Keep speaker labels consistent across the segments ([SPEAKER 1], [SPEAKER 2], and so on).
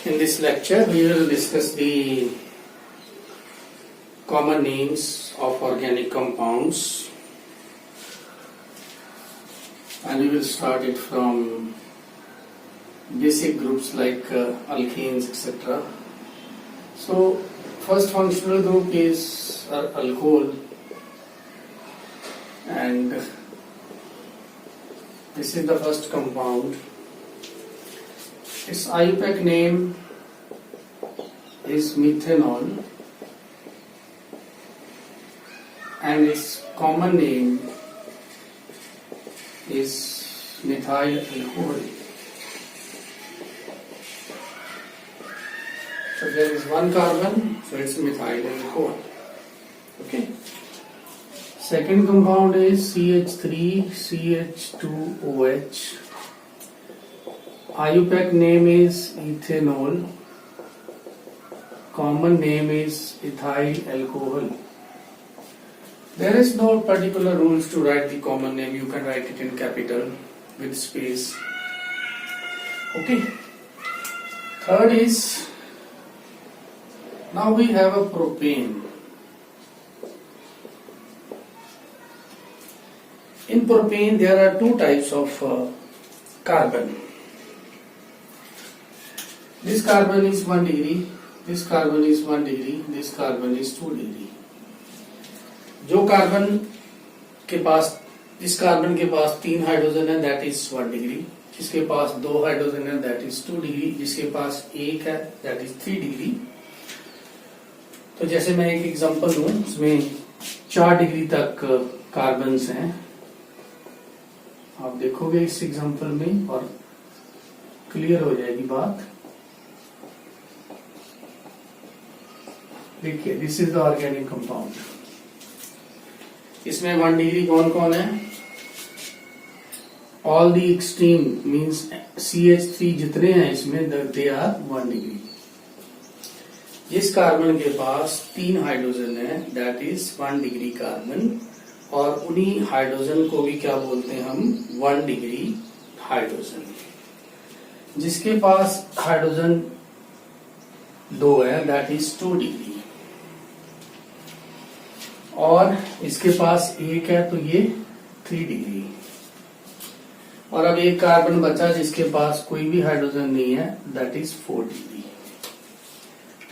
[SPEAKER 1] In this lecture, we will discuss the common names of organic compounds, and we will start it from basic groups like alkanes, etc. So, first functional group is alcohol, and this is the first compound. Its IUPAC name is methanol, and its common name is methyl alcohol. So there is one carbon, so it's methyl alcohol. Okay. Second compound is CH3CH2OH. IUPAC name is ethanol. Common name is ethyl alcohol. There is no particular rules to write the common name. You can write it in capital with space. Okay. Third is, now we have a propane. In propane there are two types of carbon. This carbon is 1 degree, this carbon is 1 degree, this carbon is 2 degree. जो carbon के पास, इस carbon के पास 3 hydrogen है, that is 1 degree. जिसके पास 2 hydrogen है, that is 2 degree. जिसके पास 1 है, that is 3 degree. तो जैसे मैं एक एग्जांपल दूं, इसमें 4 डिग्री तक कार्बन्स हैं. आप देखोगे इस एग्जांपल में और क्लियर हो जाएगी बात. देखिए, this is the organic compound. इसमें 1 डिग्री कौन कौन है? All the extreme means CH3 जितने हैं इसमें, दे आर 1 डिग्री. जिस कार्बन के पास 3 हाइड्रोजन है, दैट इज 1 डिग्री कार्बन. और उन्हीं हाइड्रोजन को भी क्या बोलते हैं हम? 1 डिग्री हाइड्रोजन. जिसके पास हाइड्रोजन 2 है, दैट इज 2 डिग्री. और इसके पास 1 है, तो ये 3 डिग्री. और अब एक कार्बन बचा जिसके पास कोई भी हाइड्रोजन नहीं है, that is 4 degree.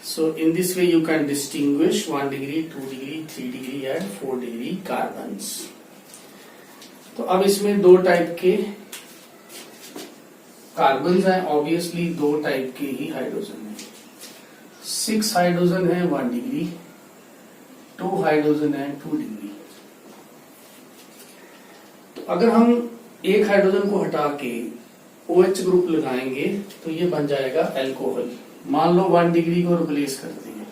[SPEAKER 1] So in this way you can distinguish 1 degree, 2 degree, 3 degree and 4 degree carbons. तो अब इसमें 2 टाइप के कार्बन्स हैं. ऑब्वियसली 2 टाइप के ही हाइड्रोजन है. 6 हाइड्रोजन है 1 डिग्री, 2 हाइड्रोजन है 2 डिग्री. तो अगर हम एक हाइड्रोजन को हटा के OH ग्रुप लगाएंगे तो ये बन जाएगा अल्कोहल. मान लो 1 डिग्री को रिप्लेस करते हैं,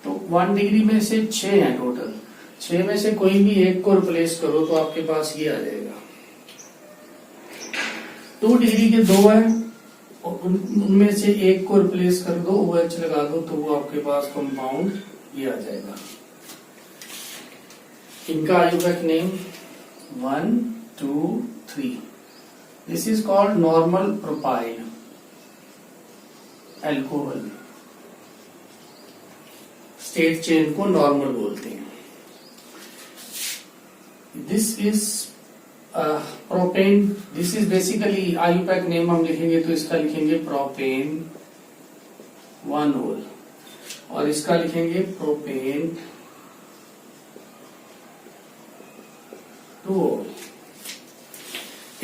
[SPEAKER 1] तो 1 डिग्री में से 6 हैं टोटल. 6 में से कोई भी एक को रिप्लेस करो तो आपके पास ये आ जाएगा. 2 डिग्री के 2 हैं, और उनमें से एक को रिप्लेस कर दो, OH लगा दो, तो वो आपके पास कंपाउंड ये आ जाएगा. इनका IUPAC name 1, 2, 3. This is called normal propyl alcohol. State chain को नॉर्मल बोलते हैं. This is propane. This is basically IUPAC name हम लिखेंगे तो इसका लिखेंगे प्रोपेन 1 होल, और इसका लिखेंगे प्रोपेन 2 होल.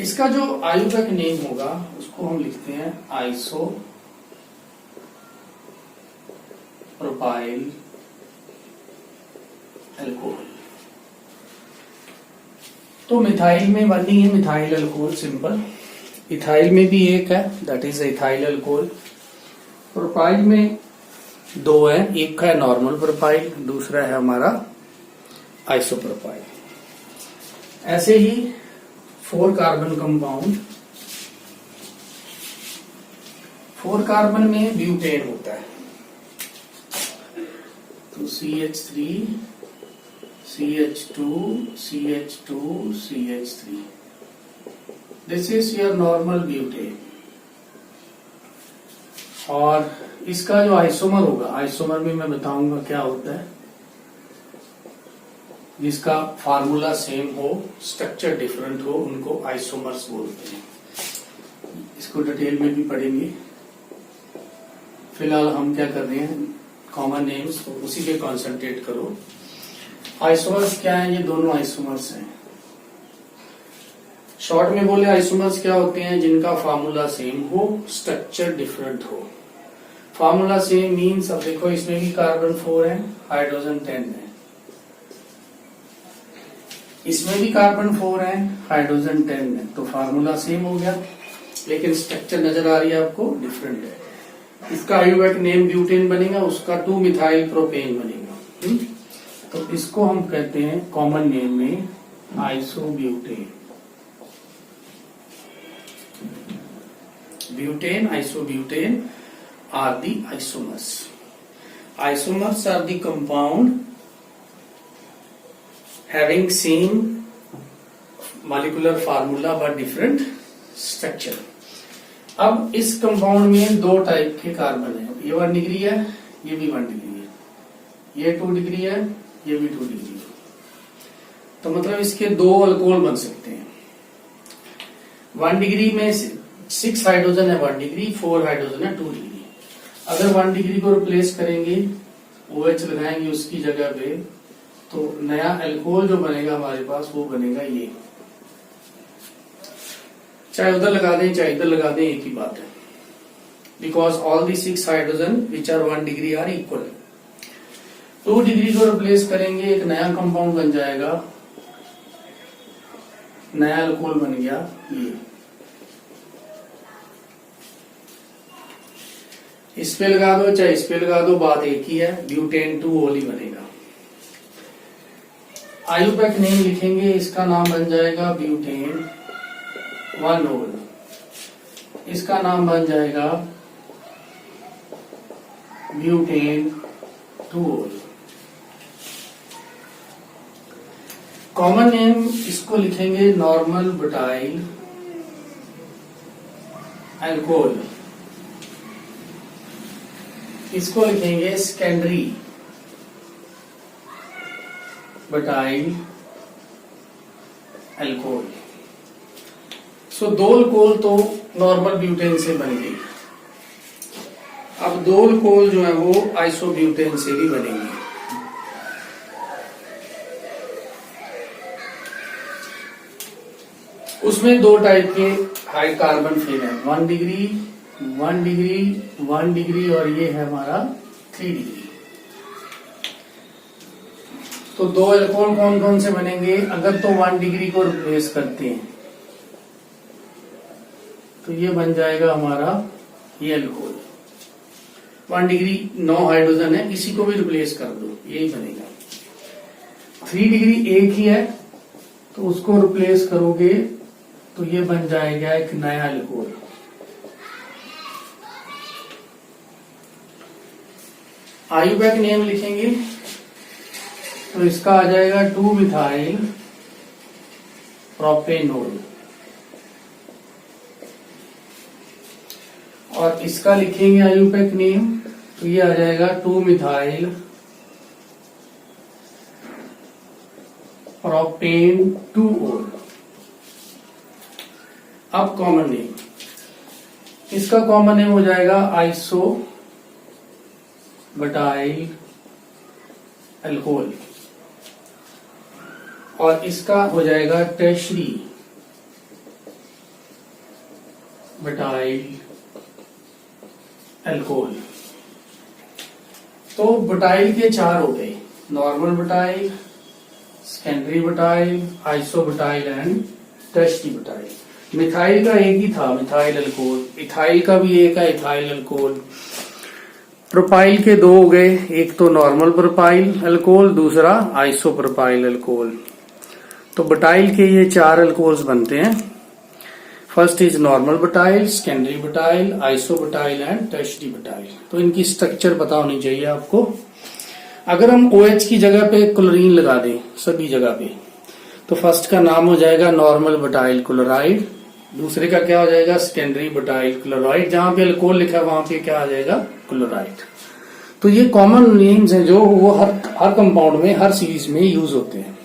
[SPEAKER 1] इसका जो आयुपैक नेम होगा उसको हम लिखते हैं आइसो प्रोपाइल अल्कोहल. तो मिथाइल में बनी है मिथाइल अल्कोहल सिंपल. इथाइल में भी एक है, that is ethyl alcohol. Propyl में 2 है, एक है नॉर्मल प्रोपाइल, दूसरा है हमारा आइसोप्रोपाइल. ऐसे ही 4 कार्बन कंपाउंड. 4 कार्बन में ब्यूटेन होता है, तो CH3 CH2, CH2, CH3. This is your normal butane. और इसका जो आइसोमर होगा, आइसोमर में मैं बताऊंगा क्या होता है, जिसका फार्मूला सेम हो, स्ट्रक्चर डिफरेंट हो, उनको आइसोमर्स बोलते हैं। इसको डिटेल में भी पढ़ेंगे। फिलहाल हम क्या कर रहे हैं, कॉमन नेम्स, उसी पे कॉन्सेंट्रेट करो। आइसोमर्स क्या है? ये दोनों आइसोमर्स हैं। शॉर्ट में बोले आइसोमर्स क्या होते हैं? जिनका फार्मूला सेम हो, स्ट्रक्चर डिफरेंट हो। फार्मूला सेम मीन्स, अब देखो इसमें भी कार्बन 4 है, हाइड्रोजन 10 है, इसमें भी कार्बन 4 है, हाइड्रोजन 10 है, तो फार्मूला सेम हो गया, लेकिन स्ट्रक्चर नजर आ रही है आपको डिफरेंट है। इसका आयोवेक नेम ब्यूटेन बनेगा, उसका 2 मिथाइल प्रोपेन बनेगा। तो इसको हम कहते हैं कॉमन नेम में isobutane. Butane, isobutane are the isomers. Isomers are the compound having same molecular formula but different structure. अब इस कंपाउंड में 2 टाइप के कार्बन है, ये 1 डिग्री है, ये भी 1 डिग्री है, ये 2 डिग्री है, ये भी 2 डिग्री है। तो मतलब इसके 2 अल्कोहल बन सकते हैं। 1 डिग्री में 6 हाइड्रोजन है 1 डिग्री, 4 हाइड्रोजन है 2 डिग्री। अगर 1 डिग्री को रिप्लेस करेंगे, OH लगाएंगे उसकी जगह पे, तो नया अल्कोहल जो बनेगा हमारे पास वो बनेगा ये। चाहे उधर लगा दें चाहे इधर लगा दें, एक ही बात है, because all the 6 hydrogen which are 1 degree are equal. 2 degree को रिप्लेस करेंगे, एक नया कंपाउंड बन जाएगा, नया अल्कोहल बन गया ये। इस पे लगा दो चाहे इस पे लगा दो, बात एक ही है, ब्यूटेन 2 ओल ही बनेगा। आयुपैक नेम लिखेंगे, इसका नाम बन जाएगा ब्यूटेन 1 ओल, इसका नाम बन जाएगा ब्यूटेन 2 ओल। कॉमन नेम इसको लिखेंगे नॉर्मल बुटाइल अल्कोहल, इसको लिखेंगे सेकेंडरी बुटाइल अल्कोहल। सो 2 अल्कोहल तो नॉर्मल ब्यूटेन से बन गई, अब 2 अल्कोहल जो है वो आइसोब्यूटेन से भी बनेंगे। उसमें 2 टाइप के हाई कार्बन फिर है, 1 डिग्री 1 डिग्री 1 डिग्री, और ये है हमारा 3 डिग्री। तो 2 अल्कोहल कौन कौन से बनेंगे? अगर तो 1 डिग्री को रिप्लेस करते हैं तो ये बन जाएगा हमारा ये अल्कोहल। 1 डिग्री 9 हाइड्रोजन है, इसी को भी रिप्लेस कर दो, यही बनेगा। 3 डिग्री एक ही है, तो उसको रिप्लेस करोगे तो ये बन जाएगा एक नया अल्कोहल। आयुपैक नेम लिखेंगे तो इसका आ जाएगा 2 मिथाइल प्रोपेनोल, और इसका लिखेंगे आयुपैक नेम तो ये आ जाएगा 2 मिथाइल प्रोपेन 2-ओल। अब कॉमन नेम, इसका कॉमन नेम हो जाएगा आइसो बुटाइल अल्कोहल, और इसका हो जाएगा टर्शरी बुटाइल अल्कोहल। तो बुटाइल के 4 हो गए, normal butyl, secondary butyl, iso butyl and tertiary butyl. Methyl का एक ही था, मिथाइल अल्कोहल। इथाइल का भी एक है, इथाइल अल्कोहल। प्रोपाइल के 2 हो गए, एक तो नॉर्मल प्रोपाइल अल्कोहल, दूसरा आइसो प्रोपाइल अल्कोहल। तो बुटाइल के ये 4 अल्कोहल्स बनते हैं। First is normal butyl, secondary butyl, iso butyl and tertiary butyl. तो इनकी स्ट्रक्चर पता होनी चाहिए आपको। अगर हम OH की जगह पे क्लोरीन लगा दें सभी जगह पे, तो फर्स्ट का नाम हो जाएगा नॉर्मल बुटाइल क्लोराइड, दूसरे का क्या हो जाएगा, सेकेंडरी बुटाइल क्लोराइड। जहां पे अल्कोहल लिखा है वहां पे क्या आ जाएगा, क्लोराइड। तो ये कॉमन नेम्स हैं जो वो हर कंपाउंड में, हर सीरीज में यूज होते हैं।